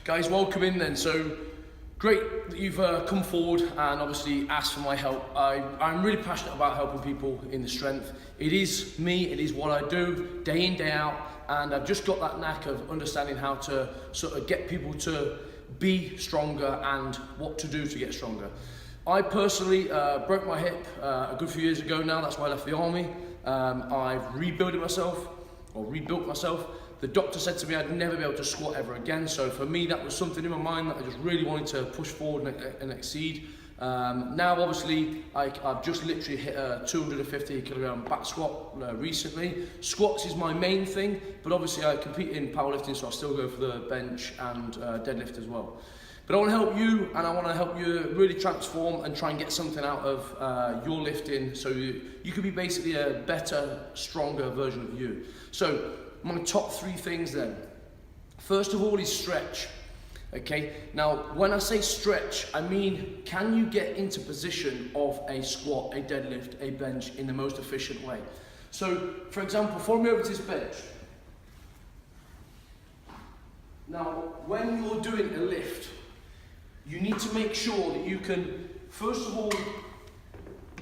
Guys, welcome in then. So great that you've come forward and obviously asked for my help. I'm really passionate about helping people in the strength. It is me, it is what I do day in, day out, and I've just got that knack of understanding how to sort of get people to be stronger and what to do to get stronger. I personally broke my hip a good few years ago now. That's why I left the army. I've rebuilt myself. The doctor said to me I'd never be able to squat ever again, so for me that was something in my mind that I just really wanted to push forward and exceed. Now obviously I've just literally hit a 250 kilogram back squat recently. Squats is my main thing, but obviously I compete in powerlifting, so I still go for the bench and deadlift as well. But I want to help you, and I want to help you really transform and try and get something out of your lifting, so you could be basically a better, stronger version of you. So my top 3 things then. First of all is stretch. Okay, now when I say stretch, I mean, can you get into position of a squat, a deadlift, a bench in the most efficient way? So for example, follow me over to this bench. Now when you're doing a lift, you need to make sure that you can, first of all,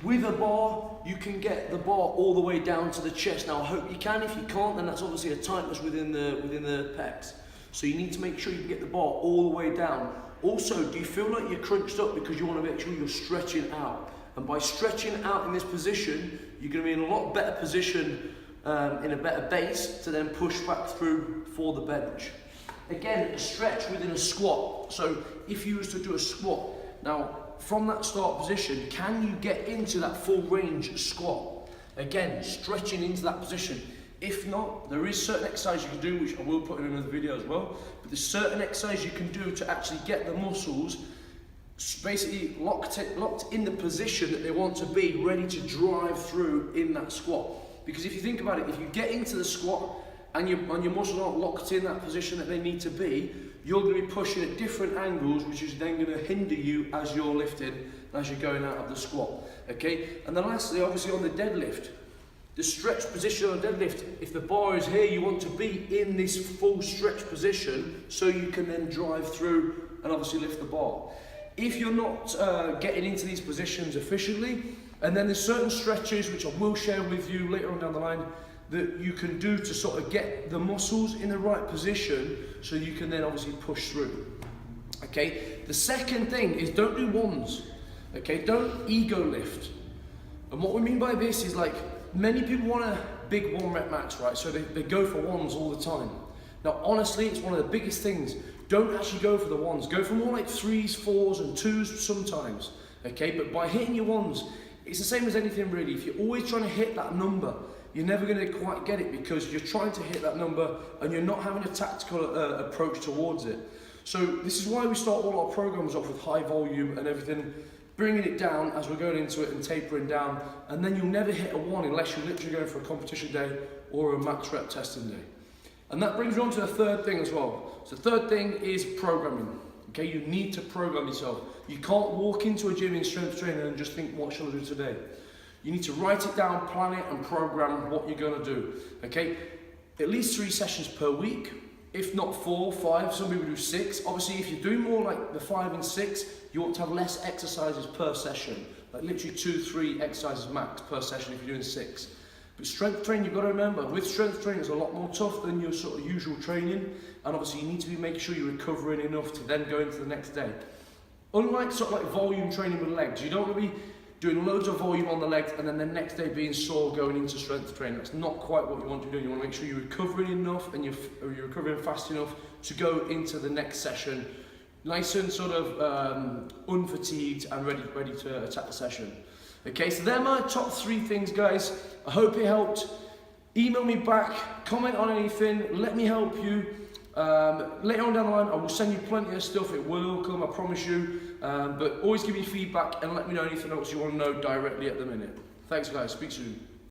with a bar, you can get the bar all the way down to the chest. Now I hope you can. If you can't, then that's obviously a tightness within the pecs. So you need to make sure you can get the bar all the way down. Also, do you feel like you're crunched up because you want to make sure you're stretching out? And by stretching out in this position, you're going to be in a lot better position, in a better base to then push back through for the bench. Again, a stretch within a squat. So if you was to do a squat, now from that start position, can you get into that full range squat? Again, stretching into that position. If not, there is certain exercise you can do, which I will put in another video as well, but there's certain exercise you can do to actually get the muscles basically locked in the position that they want to be, ready to drive through in that squat. Because if you think about it, if you get into the squat and your muscles aren't locked in that position that they need to be, you're going to be pushing at different angles, which is then going to hinder you as you're lifting, as you're going out of the squat. Okay, and then lastly, obviously on the deadlift, the stretch position on the deadlift, if the bar is here, you want to be in this full stretch position so you can then drive through and obviously lift the bar. If you're not getting into these positions efficiently, and then there's certain stretches which I will share with you later on down the line that you can do to sort of get the muscles in the right position so you can then obviously push through. Okay, the second thing is don't do ones. Okay, don't ego lift. And what we mean by this is, like, many people want a big 1 rep max, right? So they go for ones all the time. Now honestly, it's one of the biggest things. Don't actually go for the ones. Go for more like 3s, 4s and 2s sometimes. Okay, but by hitting your ones, it's the same as anything really. If you're always trying to hit that number, you're never going to quite get it because you're trying to hit that number and you're not having a tactical approach towards it. So this is why we start all our programs off with high volume and everything, bringing it down as we're going into it and tapering down, and then you'll never hit a 1 unless you're literally going for a competition day or a max rep testing day. And that brings me on to the third thing as well. So the third thing is programming. Okay, you need to program yourself. You can't walk into a gym in strength training and just think, what shall I do today? You need to write it down, plan it, and program what you're going to do. Okay, at least 3 sessions per week, if not 4, 5. Some people do 6. Obviously, if you're doing more like the 5 and 6, you want to have less exercises per session, like literally 2, 3 exercises max per session if you're doing 6. But strength training, you've got to remember, with strength training, it's a lot more tough than your sort of usual training, and obviously you need to be making sure you're recovering enough to then go into the next day. Unlike sort of like volume training with legs, you don't want to be doing loads of volume on the legs and then the next day being sore going into strength training. That's not quite what you want to do. You want to make sure you're recovering enough and you're recovering fast enough to go into the next session nice and sort of unfatigued and ready to attack the session. Okay, so they're my top 3 things, guys. I hope it helped. Email me back, comment on anything, let me help you. Later on down the line, I will send you plenty of stuff. It will come, I promise you. But always give me feedback and let me know anything else you want to know directly at the minute. Thanks, guys. Speak soon.